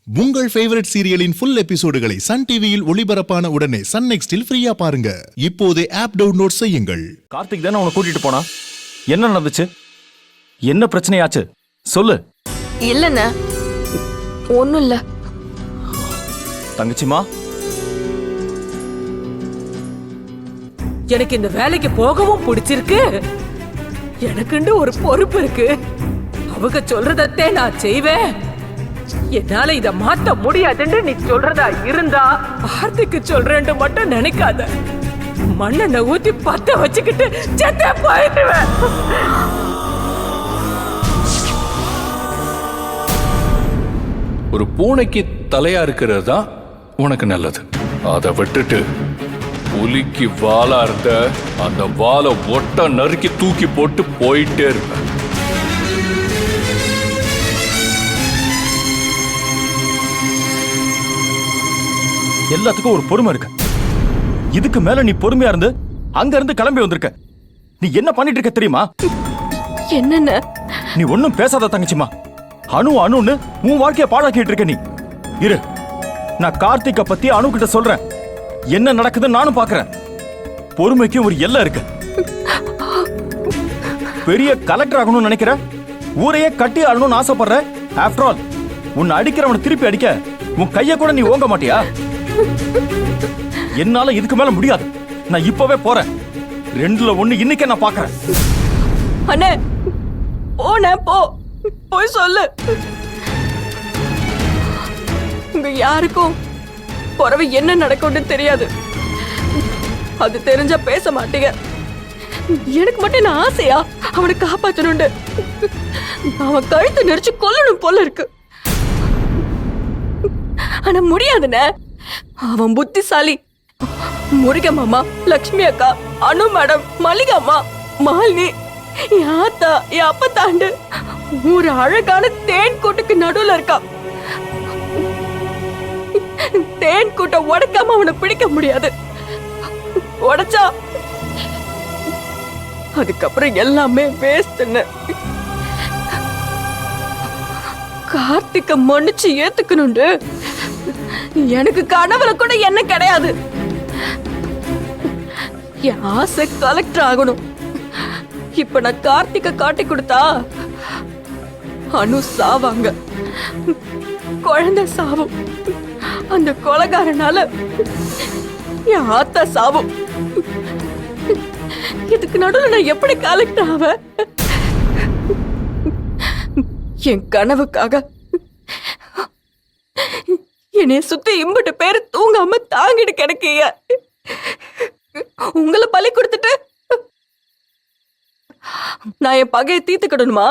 உங்கள் favourite சீரியலின் full எபிசோடுகளை Sun டிவியில் ஒளிபரப்பான உடனே சன் நெக்ஸ்டில் ஃப்ரீயா பாருங்க. இப்போதே ஆப் டவுன்லோட் செய்யுங்கள். கார்த்திக் தானே உன்னை கூட்டிட்டு போனா? என்ன நடந்துச்சு? என்ன பிரச்சனையாச்சு? சொல்லு. இல்லண்ண, ஒண்ணும் இல்ல. தங்கச்சிமா, எனக்கு இந்த வேலைக்கு போகவும் பிடிச்சிருக்கு. எனக்குண்டு ஒரு பொறுப்பு இருக்கு. அவங்க சொல்றதத்தே நான் செய்வேன். என்னால இத மாத்த முடியாதுன்னு நீ சொல்றதா இருந்தா ஆர்த்திக்கு சொல்றேன்னு மட்டும் நினைக்காத. மண்ணெண்ண ஊத்தி பத்த வச்சுக்கிட்டு செத்தே போயிடுவேன். ஒரு பூனைக்கு தலையா இருக்கிறது தான் உனக்கு நல்லது. அதை விட்டுட்டு புலிக்கு வாலா இருந்த அந்த வாலை ஒட்ட நறுக்கி தூக்கி போட்டு போயிட்டே இருப்ப. எல்லாத்துக்கும் ஒரு பொறுமை இருக்கு. இதுக்கு மேல நீ பொறுமையா இருந்து அங்க இருந்து கிளம்பி வந்திருக்க. நீ என்ன பண்ணிட்டு இருக்க தெரியுமா? என்னன்னு? நீ ஒன்னும் பேசாத தங்கச்சிமா. அணுன்னு உன் வாழ்க்கைய பாழாக்கிட்டு இருக்க நீ. இரு, நான் கார்த்திகை பத்தி அணு கிட்ட சொல்றேன். என்ன நடக்குதுன்னு நானும் பாக்குறேன். பொறுமைக்கு ஒரு எல்லை இருக்கு. பெரிய கலெக்டர் ஆகணும்னு நினைக்கிற, ஊரையே கட்டி ஆளணும்னு ஆசைப்படுற. ஆஃப்டர் ஆல், உன்னை அடிக்கிறவனை திருப்பி அடிக்க உன் கைய கூட நீ ஓங்க மாட்டியா? என்னால இதுக்கு மேல முடியாது. நான் இப்பவே போறேன். 2ல 1 இன்னைக்கே நான் பாக்குறேன். அண்ணே, போன போ, போய் சொல்லு. உங்க யாருக்கும் பிறகு என்ன நடக்கும்னு தெரியாது. அது தெரிஞ்சா பேச மாட்டீங்க. எனக்கு மட்டும் நான் ஆசையா அவனை காப்பாற்றணுண்டு. அவன் கழுத்து நெரிச்சு கொல்லணும் போல இருக்கு. ஆனா முடியாதுண்ணே. அவன் புத்திசாலி. முருகன் மாமா, லக்ஷ்மி அக்கா, அனு மேடம், மல்லிகாம்மா, மாலினி, என் ஆத்தா, என் அப்பத்தாண்டு ஒரு அழகான தேன் கூட்டுக்கு நடுவுல இருக்கா. தேன் கூட்ட உடைக்காம அவனை பிடிக்க முடியாது. உடைச்சா அதுக்கப்புறம் எல்லாமே வேஸ்ட்னு. கார்த்திக்க மன்னிச்சு ஏத்துக்கணுண்டு. எனக்கு கனவுல கூட என்ன கிடையாது. என் ஆசை கலெக்டர் ஆகணும். இப்ப நான் கார்த்திக்க காட்டி கொடுத்தா அனு சாவாங்க, குழந்தை சாவும். அந்த கொலைகாரனால என் ஆத்தா சாவும். இதுக்கு நடுவில் நான் எப்படி கலெக்டர் ஆவேன்? என் கனவுக்காக என்னைய சுத்தி இம்புட்டு பேரு தூங்காம தாங்கிட்டு கிடக்கீங்க. உங்களை பலி கொடுத்துட்டு நான் என் பகையை தீர்த்துக்கிடணுமா?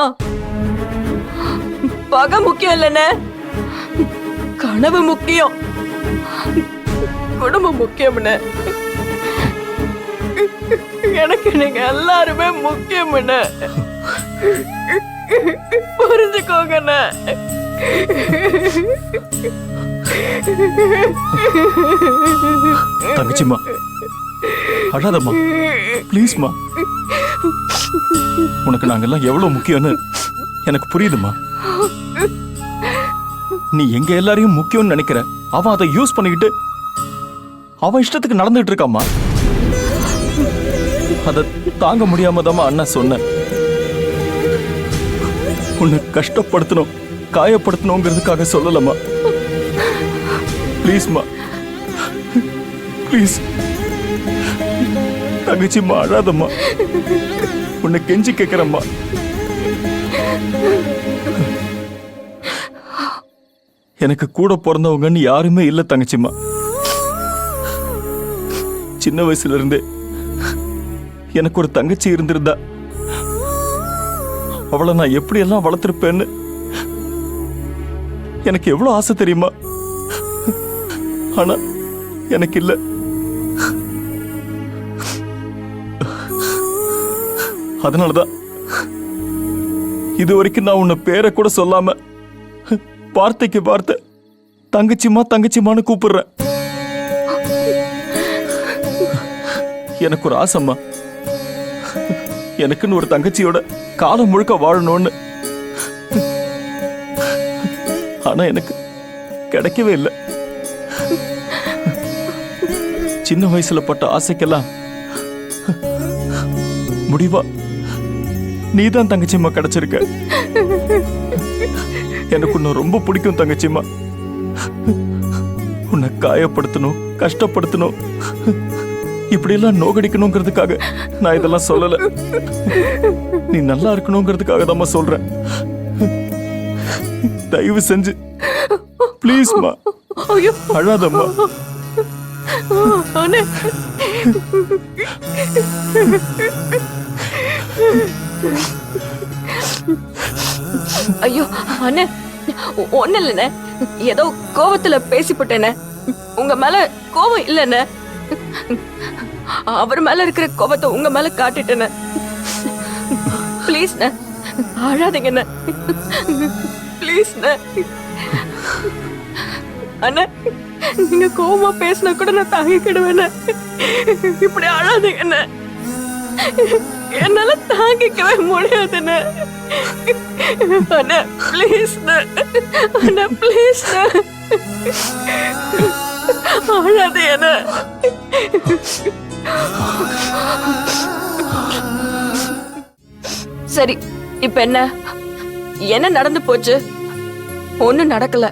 பகை முக்கியம் இல்லைன்னு, கனவு முக்கியம், குடும்பம் முக்கியம்னு. எனக்கு நீங்க எல்லாருமே முக்கியம்னு புரிஞ்சுக்கோங்கண்ணே. தங்கச்சிமா, அழாதம்மா, ப்ளீஸ்மா. உனக்கு நாங்கெல்லாம் எவ்வளவு முக்கியம்னு எனக்கு புரியுதுமா. நீ எங்க எல்லாரையும் முக்கியம்னு நினைக்கிற. அவன் அதை யூஸ் பண்ணிக்கிட்டு அவன் இஷ்டத்துக்கு நடந்துட்டு இருக்காமா. அதை தாங்க முடியாம தான் அண்ணா சொன்ன. உன்னை கஷ்டப்படுத்தணும், காயப்படுத்தணுங்கிறதுக்காக சொல்லலம்மா. ப்ளீஸ்மா, ப்ளீஸ் தங்கச்சிம்மா, அழாதம்மா. உன்னை கெஞ்சி கேட்கிறம்மா. எனக்கு கூட பிறந்தவங்கன்னு யாருமே இல்லை தங்கச்சிம்மா. சின்ன வயசுல இருந்தே எனக்கு ஒரு தங்கச்சி இருந்திருந்தா அவளை நான் எப்படி எல்லாம் வளர்த்திருப்பேன்னு எனக்கு எவ்வளவு ஆசை தெரியுமா? ஆனா எனக்கு இல்ல. அதனாலதான் இது வரைக்கும் நான் உன்னை பேரை கூட சொல்லாம வார்த்தைக்கு வார்த்தை தங்கச்சிமா தங்கச்சிமான்னு கூப்பிடுறேன். எனக்கு ஒரு ஆசைம்மா. எனக்குன்னு ஒரு தங்கச்சியோட காலம் முழுக்க வாழணும்னு. ஆனா எனக்கு கிடைக்கவே இல்லை. சின்ன வயசுல பட்ட ஆசைக்கெல்லாம் முடிவா நீதான் தங்கச்சிம்மா கிடைச்சிருக்க. எனக்கு உன்னை ரொம்ப பிடிக்கும் தங்கச்சிம்மா. உன்னை காயப்படுத்தணும், கஷ்டப்படுத்தணும், இப்படியெல்லாம் நோகடிக்கணுங்கிறதுக்காக நான் இதெல்லாம் சொல்லல. நீ நல்லா இருக்கணுங்கிறதுக்காக தான் சொல்றேன். தயவு செஞ்சு ப்ளீஸ்மா ஐயோ அழாதம்மா. அண்ணே ஐயோ அண்ணே ஒண்ணு இல்லண்ணே, ஏதோ கோவத்துல பேசிப்பட்டேனே. உங்க மேல கோவம் இல்லண்ணே, அவர் மேல இருக்கிற கோவத்தை உங்க மேல காட்டிட்டேனே. ப்ளீஸ்ண்ணே அழாதீங்கண்ணே, ப்ளீஸ்ண்ணே. அண்ணா நீங்க கோவமா பேசினா கூட நான் தாங்கிக்கிடுவேண்ணே. இப்படி அழாதீங்கண்ணே, என்னால தாங்கிக்கவே முடியாதுண்ணே. அண்ணா ப்ளீஸ்ண்ணே, அண்ணா ப்ளீஸ்ண்ணே அழாதீங்கண்ணே. சரி இப்ப என்ன என்ன நடந்து போச்சு? ஒண்ணும் நடக்கல.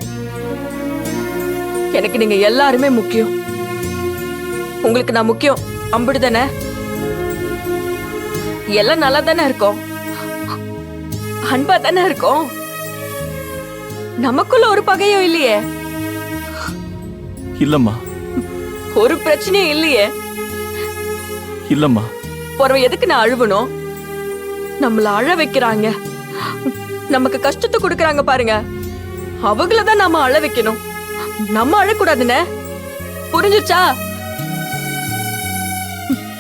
எனக்கு நீங்க எல்லாருமே முக்கியம். உங்களுக்கு நான் முக்கியம், அம்பிடுதானே? எல்லாம் நல்லா தானே இருக்கோம், அன்பா தானே இருக்கோம். நமக்குள்ள ஒரு பகையும் இல்லையே, இல்லம்மா ஒரு பிரச்சனையும் இல்லையே. இல்லம்மா. பொறவை எதுக்கு நான் அழுவணும்? நம்மள அழ வைக்கிறாங்க, நமக்கு கஷ்டத்தை கொடுக்கறாங்க பாருங்க, அவங்களதான் நாம அழ வைக்கணும், நம்ம அழக்கூடாதுன்னு. புரிஞ்சுச்சா?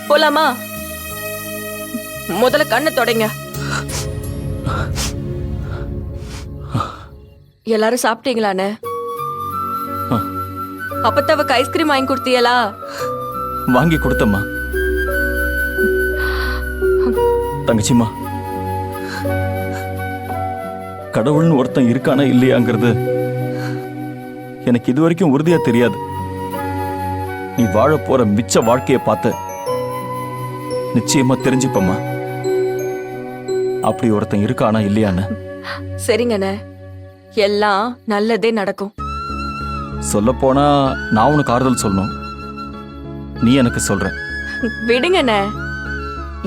போலாமா? முதல்ல கண்ணை தொடங்க. எல்லாரும் சாப்பிட்டீங்களாண்ணே? அப்பத்தாவுக்கு ஐஸ்கிரீம் வாங்கி கொடுத்தீங்களா? வாங்கி கொடுத்தம்மா. தங்கச்சிம்மா, கடவுள்னு ஒருத்தன் இருக்கானா இல்லையாங்கிறது எனக்கு இது வரைக்கும் உறுதியா தெரியாது. நீ வாழ போற மிச்ச வாழ்க்கைய பார்த்து நிச்சயமா தெரிஞ்சுப்பம்மா அப்படி ஒருத்தன் இருக்கானா இல்லையான்னு. சரிங்கண்ணே, எல்லாம் நல்லதே நடக்கும். சொல்ல போனா நான் உனக்கு ஆறுதல் சொல்லணும், நீ எனக்கு சொல்ற. விடுங்கண்ணே,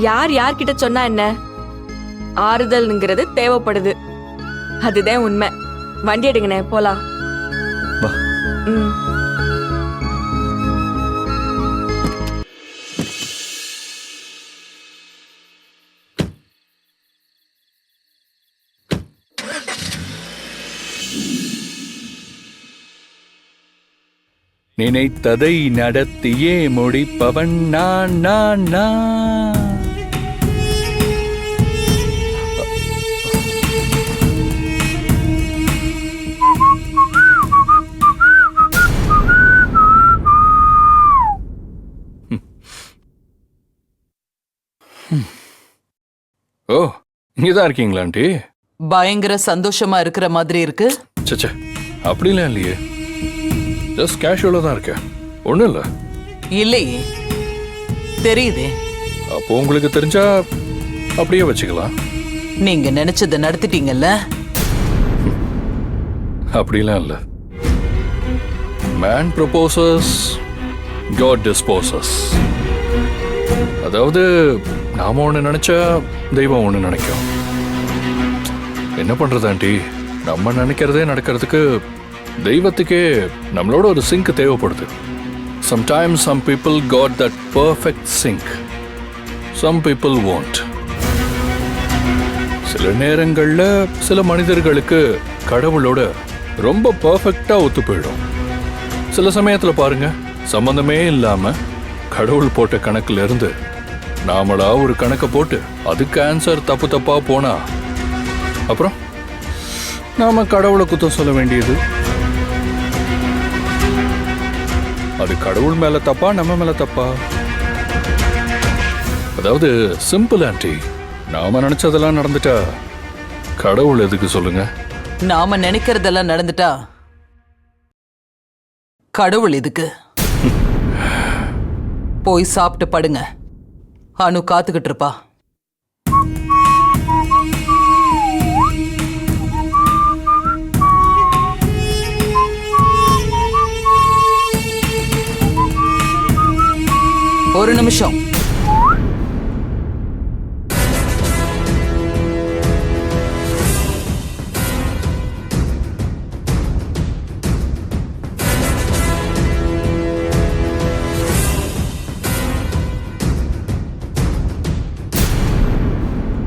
யார் யார்கிட்ட சொன்னா என்ன? ஆறுதல்ங்கிறது தேவைப்படுது, அதுதான் உண்மை. வண்டி எடுங்கண்ணே, போலாம். வா. ம். நினைத்ததை நடத்தியே முடிப்பவன் நான் நான் நான். ஓ, இங்கதான் இருக்கீங்களா ஆண்டி? பயங்கர சந்தோஷமா இருக்கிற மாதிரி இருக்கு. சச்சா, அப்படிலாம் இல்லையே, ஜஸ்ட் கேஷுவலா தான் இருக்கேன், ஒண்ணும் இல்ல. இல்லையே, தெரியுதே. அப்போ உங்களுக்கு தெரிஞ்சா அப்படியே வச்சுக்கலாம். நீங்க நினைச்சதை நடத்திட்டீங்கல்ல? அப்படிலாம் இல்ல. Man proposes, God disposes. அதாவது நாம ஒண்ணு நினைச்சா தெய்வம் ஒண்ணு நினைக்கும். என்ன பண்றது ஆண்டி, நம்ம நினைக்கிறதே நடக்கிறதுக்கு தெய்வத்துக்கே நம்மளோட ஒரு சிங்க் தேவைப்படுது. Sometimes some people got that perfect sync. Some people won't. சில நேரங்கள்ல சில மனிதர்களுக்கு கடவுளோட ரொம்ப பர்ஃபெக்டா ஒத்து போயிடும். சில சமயத்துல பாருங்க, சம்பந்தமே இல்லாம கடவுள் போட்ட கணக்குல இருந்து நாமளா ஒரு கணக்கை போட்டு அதுக்கு ஆன்சர் தப்பு தப்பா போனா அப்புறம் நாம கடவுளை குத்தம் சொல்ல வேண்டியது. அது கடவுள் மேல தப்பா நம்ம மேல தப்பா? அதாவது சிம்பிள் ஆண்டி, நாம நினைச்சதெல்லாம் நடந்துட்டா கடவுள் எதுக்கு சொல்லுங்க? நாம நினைக்கிறதெல்லாம் நடந்துட்டா கடவுள் இதுக்கு. போய் சாப்பிட்டு படுங்க. அனு காத்துக்கிட்டு இருப்பா. ஒரு நிமிஷம்.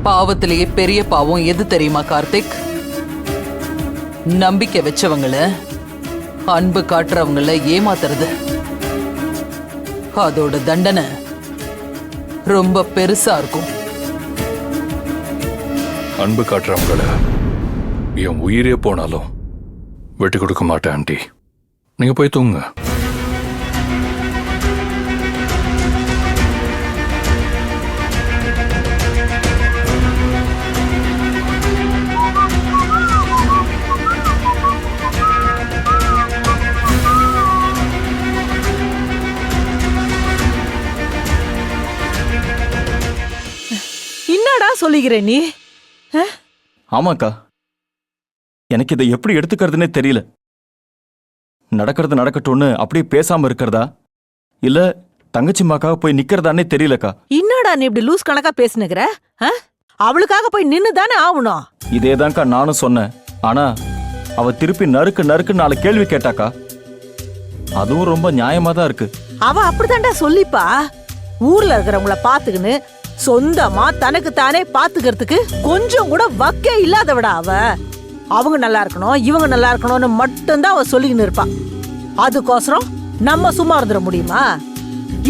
பாவத்திலேயே பெரிய பாவம் எது தெரியுமா கார்த்திக்? நம்பிக்கை வச்சவங்கள, அன்பு காட்டுறவங்கள ஏமாத்துறது. அதோட தண்டனை ரொம்ப பெருசா இருக்கும். அன்பு காட்டுறவங்கள என் உயிரே போனாலும் விட்டு கொடுக்க மாட்டேன் ஆண்டி. நீங்க போய் தூங்குங்க. என்னடா சொல்லிக்கிற நீ? ஆமாக்கா, எனக்கு இதை எப்படி எடுத்துக்கிறதுனே தெரியல. நடக்கிறது நடக்கட்டும்னு அப்படியே பேசாம இருக்கிறதா, இல்ல தங்கச்சிம்மாக்காக போய் நிக்கிறதானே தெரியலக்கா. என்னடா நீ இப்படி லூஸ் கணக்கா பேசினுக்கிற? அவளுக்காக போய் நின்னு தானே ஆகணும். இதேதான்க்கா நானும் சொன்னேன். ஆனா அவ திருப்பி நறுக்கு நறுக்கு 4 கேள்வி கேட்டாக்கா. அதுவும் ரொம்ப நியாயமா தான் இருக்கு. அவ அப்படித்தான்டா சொல்லிப்பா. ஊர்ல இருக்கிறவங்கள பாத்துக்கின்னு சொந்தமா தனக்கு தானே பாத்துக்கிறதுக்கு கொஞ்சம் கூட வக்கே இல்லாதவடா அவ. அவங்க நல்லா இருக்கணும், இவங்க நல்லா இருக்கணும்னு மட்டும்தான் அவ சொல்லிக்கின்னு இருப்பா. அதுக்கோசரம் நம்ம சும்மா இருந்துட முடியுமா?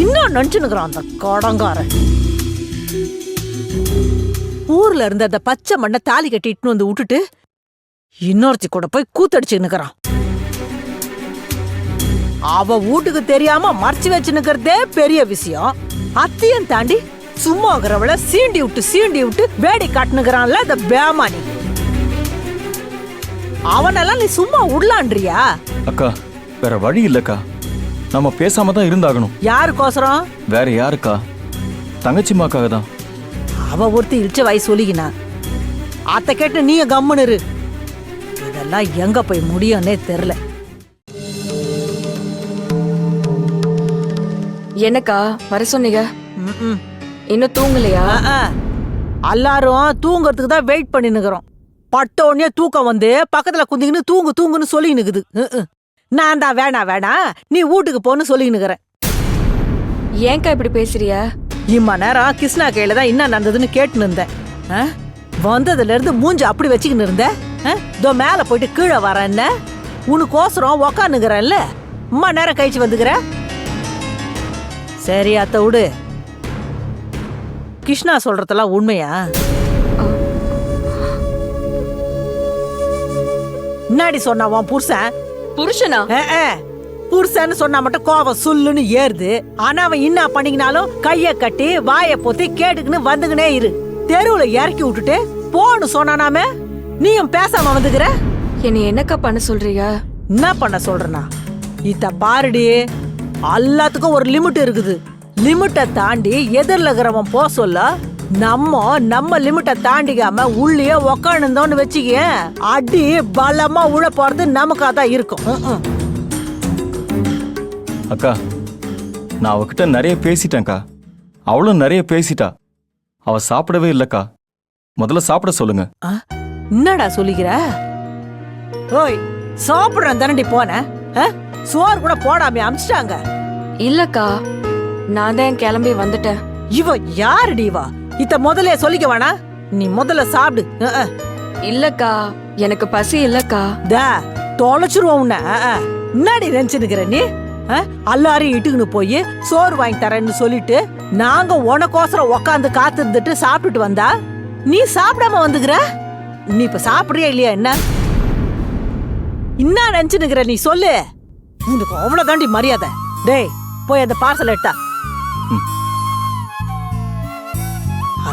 இன்னும் நினைச்சுனுக்குறான் அந்த கடங்காரன். ஊர்ல இருந்த அந்த பச்சை மண்ணை தாலி கட்டிட்டு வந்து விட்டுட்டு இன்னொருத்தி கூட போய் கூத்தடிச்சுன்னுக்குறான். அவ வீட்டுக்கு தெரியாம மறைச்சு வச்சுன்னுக்கிறதே பெரிய விஷயம். அத்தையும் தாண்டி சும்மா இருக்கிறவள சீண்டி விட்டு வேடி காட்டுனுக்குறான்ல அந்த பேமானி. அவனெல்லாம் நீ சும்மா உடலான்றியா? அக்கா, வேற வழி இல்லக்கா. நம்ம பேசாம தான் இருந்தாகணும். யாருக்கோசரம்? வேற யாருக்கா? தங்கச்சிம்மாக்காக தான். அவ ஒருத்தி இழிச்ச வயசு சொல்லிக்கினா அத்தை கேட்டு நீங்க கம்முன்னு இரு. இதெல்லாம் எங்க போய் முடியும்னே தெரியல. என்னக்கா வர சொன்னீங்க? இன்னும் தூங்கலையா? எல்லாரும் தூங்கறதுக்கு தான் வெயிட் பண்ணி நிக்கிறோம். பட்ட உடனே தூக்கம் வந்து பக்கத்துல குந்திக்கின்னு தூங்குன்னு சொல்லி நிக்குது. நான் தான் வேணா நீ வீட்டுக்கு போன்னு சொல்லி நிக்கிறேன். ஏன்க்கா இப்படி பேசுறிய? இம்மா நேரம் கிருஷ்ணா கையில தான் என்ன நடந்ததுன்னு கேட்டுன்னு இருந்தேன். வந்ததுல இருந்து மூஞ்சி அப்படி வச்சுக்கின்னு இருந்தேன். இதோ மேல போயிட்டு கீழே வரேன்ன உனக்கோசரம் உக்காந்துக்கிறேன்ல. அம்மா நேரம் கழிச்சு வந்துக்கிற. சரி அத்தை விடு. கிருஷ்ணா சொல்றதெல்லாம் உண்மையா? முன்னாடி சொன்னாவான் புருஷன். புருஷனா? புருஷன்னு சொன்னா மட்டும் கோவம் சுல்லுன்னு ஏறுது. ஆனா அவன் என்ன பண்ணிக்கினாலும் கைய கட்டி வாய பொத்தி கேட்டுக்குன்னு வந்துக்கினே இரு. தெருவுல இறக்கி விட்டுட்டு போன்னு சொன்னானாமே நீயும் பேசாம வந்துக்கிற. என்னை என்னக்கா பண்ண சொல்றீங்க? என்ன பண்ண சொல்றனா? இத பாருடி, எல்லாத்துக்கும் ஒரு லிமிட் இருக்குது. லிமிட்டை தாண்டி எதிரில் இருக்கிறவன் போ சொல்ல நம்ம லிமிட்டை தாண்டிக்காம உள்ளே உக்காந்துந்தோன்னு வச்சுக்க அடி பலமா உழ போறது நமக்காக தான் இருக்கும். அக்கா, நான் அவகிட்ட நிறைய பேசிட்டேன்க்கா. அவளும் நிறைய பேசிட்டா. அவ சாப்பிடவே இல்லக்கா. முதல்ல சாப்பிட சொல்லுங்க. என்னடா சொல்லிக்கிற? ஓய், சாப்பிடுறேன் தானடி போன. சோறு கூட போடாம அமிச்சிட்டாங்க. இல்லக்கா, நான் தான் கிளம்பி வந்துட்டேன். இவ யாருடி இவா? இத முதல்ல சொல்லிக்க வேணா. நீ முதல்ல சாப்பிடு. இல்லக்கா, எனக்கு பசி இல்லக்கா. தொலைச்சிருவோம் உன்ன. முன்னாடி நினைச்சுக்கிற நீ எல்லாரும் இட்டுக்குன்னு போய் சோறு வாங்கி தரேன்னு சொல்லிட்டு நாங்க உனக்கோசரம் உக்காந்து காத்து இருந்துட்டு சாப்பிட்டுட்டு வந்தா நீ சாப்பிடாம வந்துக்கிற. நீ இப்ப சாப்பிடுறியா இல்லையா? என்ன நினைச்சுக்கிற நீ சொல்லு. உனக்கு அவ்வளவுதாண்டி மரியாதை. டேய், போய் அந்த பார்சல் எடுத்தா.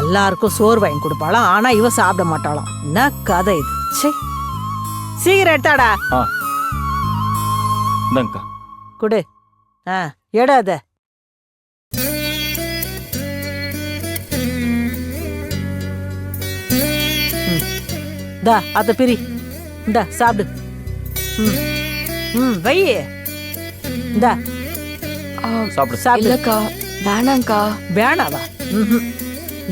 எல்லாருக்கும் சோறு வாங்கி கொடுப்பாளாம், ஆனா இவ சாப்பிட மாட்டாளாம். என்ன கதை இது? சீக்கிரம் எடுத்தாடா. இந்தாங்கக்கா. குடு. எடாத. தா அத பிரி. இந்தா சாப்பிடு. வை. இந்தா சாப்பிடு. சாப்பிடு. இல்லக்கா வேணாங்க்கா. வேணாவா?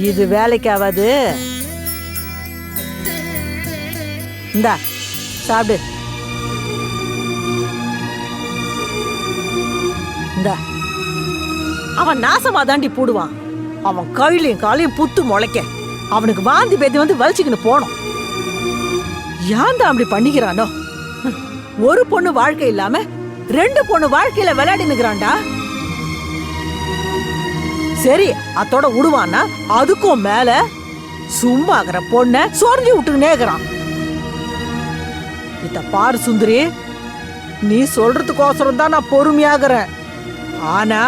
இது வேலைக்கு ஆகாது. இந்தா சாப்பிடு. இந்தா. அவன் நாசமா தாண்டி போடுவான். அவன் கையிலையும் காலையும் புத்து முளைக்க அவனுக்கு வாந்தி பேதி வந்து வலிச்சுக்கின்னு போனோம். ஏன் தான் அப்படி பண்ணிக்கிறானோ? ஒரு பொண்ணு வாழ்க்கை இல்லாம 2 பொண்ணு வாழ்க்கையில விளையாடி நிக்கிறான்டா. சரி அத்தோட விடுவான்னா அதுக்கும் மேல சும்மாகிற பொண்ண சொரிஞ்சு விட்டுக்கினே இருக்கிறான். இத பாரு சுந்தரி, நீ சொல்றதுக்கோசரம் தான் நான் பொறுமையாகிறேன். ஆனா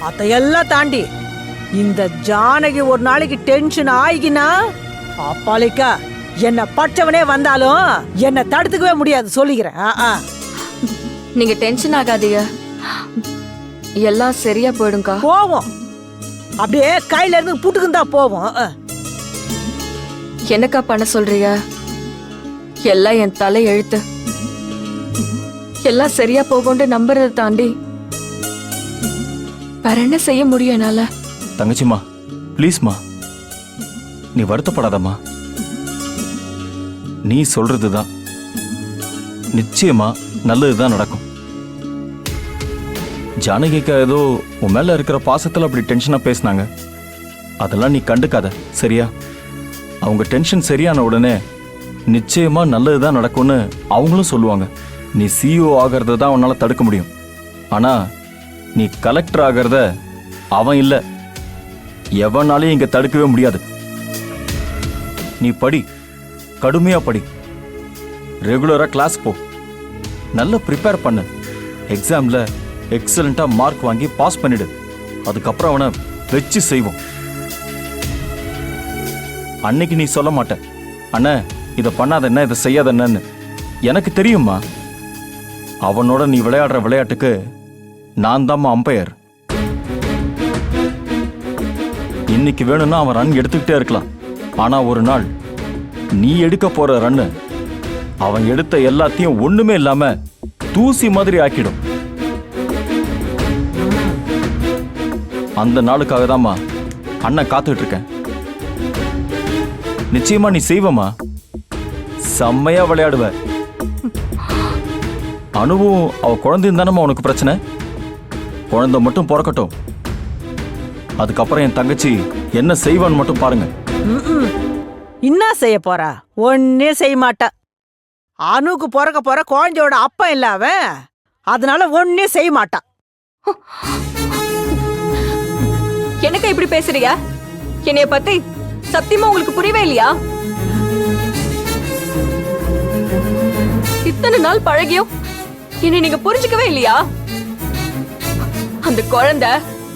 அதையெல்லாம் தாண்டி இந்த ஜானகி ஒரு நாளைக்கு டென்ஷன் ஆகினா அப்பாலிக்கா என்ன பச்சவனே வந்தாலும் என்ன தடுத்துக்கவே முடியாது சொல்லிக்கிறேன். நீங்க டென்ஷன் ஆகாதீங்க, எல்லாம் சரியா போயிடும்க்கா. போவோம், அப்படியே கையில இருந்து புட்டுக்குன்னு தான் போவோம். என்னக்கா பண்ண சொல்றீங்க? எல்லாம் என் தலை எழுத்து. எல்லாம் சரியா போகும்னு நம்புறதை தாண்டி வேற என்ன செய்ய முடியும் என்னால? தங்கச்சிம்மா ப்ளீஸ்மா, நீ வருத்தப்படாதம்மா. நீ சொல்றதுதான் நிச்சயமா நல்லதுதான் நடக்கும். ஜானகிக்கா ஏதோ உன் மேல இருக்கிற பாசத்துல அப்படி டென்ஷனா பேசினாங்க. அதெல்லாம் நீ கண்டுக்காத சரியா? அவங்க டென்ஷன் சரியான உடனே நிச்சயமா நல்லதுதான் நடக்கும்னு அவங்களும் சொல்லுவாங்க. நீ சிஇஓ ஆகிறத தான் உன்னால தடுக்க முடியும். ஆனா நீ கலெக்டர் ஆகிறத அவன் இல்ல, எவனாலையும் இங்க தடுக்கவே முடியாது. நீ படி, கடுமையா படி, ரெகுலரா கிளாஸ் போ, நல்லா ப்ரிப்பேர் பண்ணு, எக்ஸாம்ல எக்ஸலண்டா மார்க் வாங்கி பாஸ் பண்ணிடு. அதுக்கப்புறம் அவனை வச்சு செய்வோம். அன்னைக்கு நீ சொல்ல மாட்ட, அண்ணா இதை பண்ணாத என்ன, இதை செய்யாத என்னன்னு. எனக்கு தெரியுமா, அவனோட நீ விளையாடுற விளையாட்டுக்கு நான் தாம்மா அம்பையர். இன்னைக்கு வேணும்னா அவன் ரன் எடுத்துக்கிட்டே இருக்கலாம். ஆனா ஒரு நாள் நீ எடுக்க போற ரன்னு அவன் எடுத்த எல்லாத்தையும் ஒண்ணுமே இல்லாம தூசி மாதிரி ஆக்கிடும். அந்த நாளுக்காக தான்மா அண்ணன் காத்துக்கிட்டு இருக்கேன். நிச்சயமா நீ செய்வமா, செம்மையா விளையாடுவ. அனுவும் அவ குழந்தையும் தானம்மா உனக்கு பிரச்சனை. குழந்தை மட்டும் பிறக்கட்டும், அதுக்கப்புறம் என் தங்கச்சி என்ன செய்வான்னு மட்டும் பாருங்க. என்ன செய்ய போறா? ஒன்னே செய்ய மாட்டா. அனுக்கு பிறக்க போற குழந்தையோட அப்பா இல்ல அவன், அதனால ஒன்னே செய்ய மாட்டா. எனக்கு இப்படி பேசுறீங்க? என்னைய பத்தி சத்தியமா உங்களுக்கு புரியவே இல்லையா? இத்தனை நாள் பழகியும் என்னை நீங்க புரிஞ்சுக்கவே இல்லையா? அந்த குழந்தை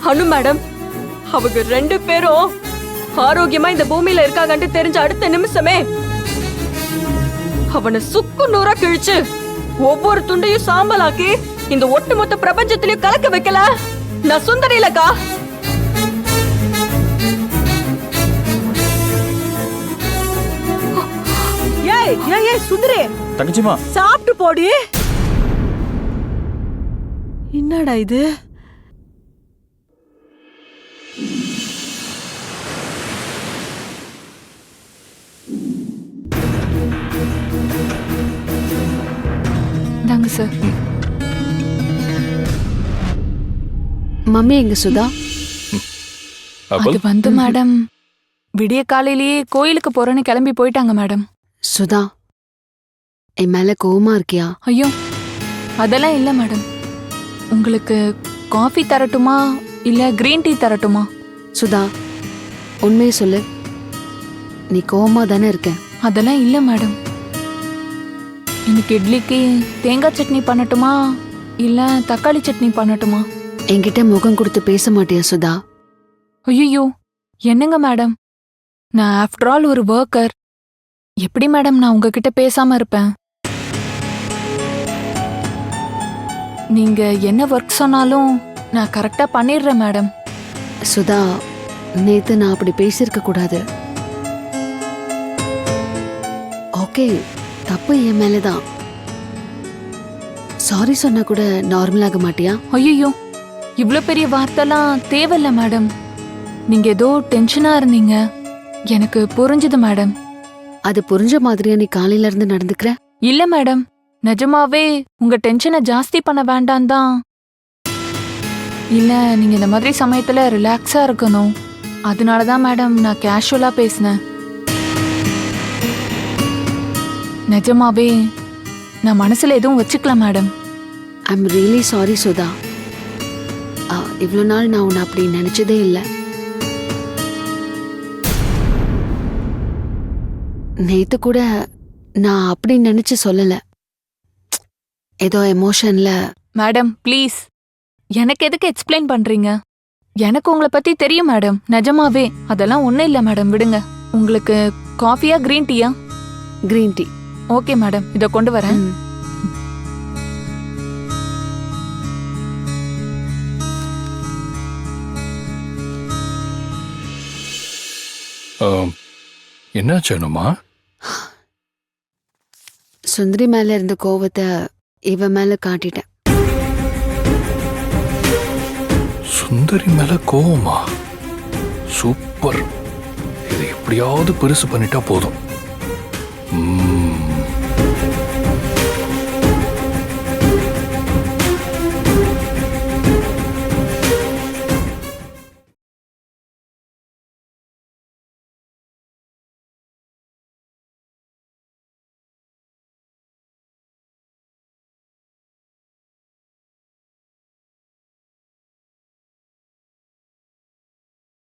அனு மேடம், அவங்க 2 பேரும் ஆரோக்கியமா இந்த பூமியில இருக்காங்கன்னு தெரிஞ்ச அடுத்த நிமிஷமே அவனை சுக்கு நூறா கிழிச்சு ஒவ்வொரு துண்டையும் சாம்பலாக்கி இந்த ஒட்டுமொத்த பிரபஞ்சத்திலையும் கலக்க வைக்கல நான் சுந்தரி இல்லக்கா. ஏய் ஏய் ஏய் சுந்தரி, தங்கச்சிமா சாப்பிட்டு போடி. என்னடா இது? தாங்க சார். மம்மி எங்க சுதா? அது வந்து மேடம் விடிய காலையிலேயே கோயிலுக்கு போறேன்னு கிளம்பி போயிட்டாங்க மேடம். சுதா, என் மேல கோவமா இருக்கியா? ஐயோ அதெல்லாம் இல்ல மேடம். உங்களுக்கு காஃபி தரட்டுமா இல்ல கிரீன் டீ தரட்டுமா? சுதா உண்மையை சொல்லு, நீ கோவமா தானே இருக்க? அதெல்லாம் இல்ல மேடம். இன்னைக்கு இட்லிக்கு தேங்காய் சட்னி பண்ணட்டுமா இல்ல தக்காளி சட்னி பண்ணட்டுமா? என்கிட்ட முகம் கொடுத்து பேச மாட்டியா சுதா? ஐயோ என்னங்க மேடம், நான் ஆஃப்டர் ஆல் ஒரு ஒர்க்கர். எப்படி மேடம் நான் உங்ககிட்ட பேசாம இருப்பேன்? நீங்க என்ன ஒர்க் சொன்னாலும் நான் கரெக்டா பண்ணிடுறேன் மேடம். சுதா, நேத்து நான் அப்படி பேசியிருக்க கூடாது. ஓகே, தப்பு என் மேலதான். சாரி சொன்னா கூட நார்மல் ஆக மாட்டியா? ஐயோ, இவ்ளோ பெரிய வார்த்தைலாம் தேவையில்ல மேடம். நீங்க ஏதோ டென்ஷனா இருந்தீங்க, எனக்கு புரிஞ்சது மேடம். அது புரிஞ்ச மாதிரியா நீ காலையில இருந்து நடந்துக்கிற? இல்ல மேடம், நிஜமாவே உங்க டென்ஷனை ஜாஸ்தி பண்ண வேண்டாம் தான். இல்ல, நீங்க இந்த மாதிரி சமயத்துல ரிலாக்ஸா இருக்கணும், அதனாலதான் மேடம் நான் கேஷுவலா பேசினேன். நிஜமாவே நான் மனசுல எதுவும் வச்சுக்கல madam. I am really sorry Sudha. இவ்வளோ நாள் நான் உன்னை அப்படி நினைச்சதே இல்லை. நேத்து கூட நான் அப்படி நினைச்சு சொல்லல, ஏதோ எமோஷன்ல. மேடம் ப்ளீஸ், எனக்கு எதுக்கு எக்ஸ்பிளைன் பண்றீங்க? எனக்கு உங்களை பத்தி தெரியும் மேடம், நிஜமாவே. அதெல்லாம் ஒண்ணும் இல்ல மேடம், விடுங்க. உங்களுக்கு காஃபியா கிரீன் டீயா? Green tea. ஓகே மேடம், இத கொண்டு வரேன். என்னாச்சு அனுமா? சுந்தரி மேல இருந்த கோவத்தை இவ மேல காட்டிட்டேன். சுந்தரி மேல கோவமா? சூப்பர். இதை எப்படியாவது பெருசு பண்ணிட்டா போதும்.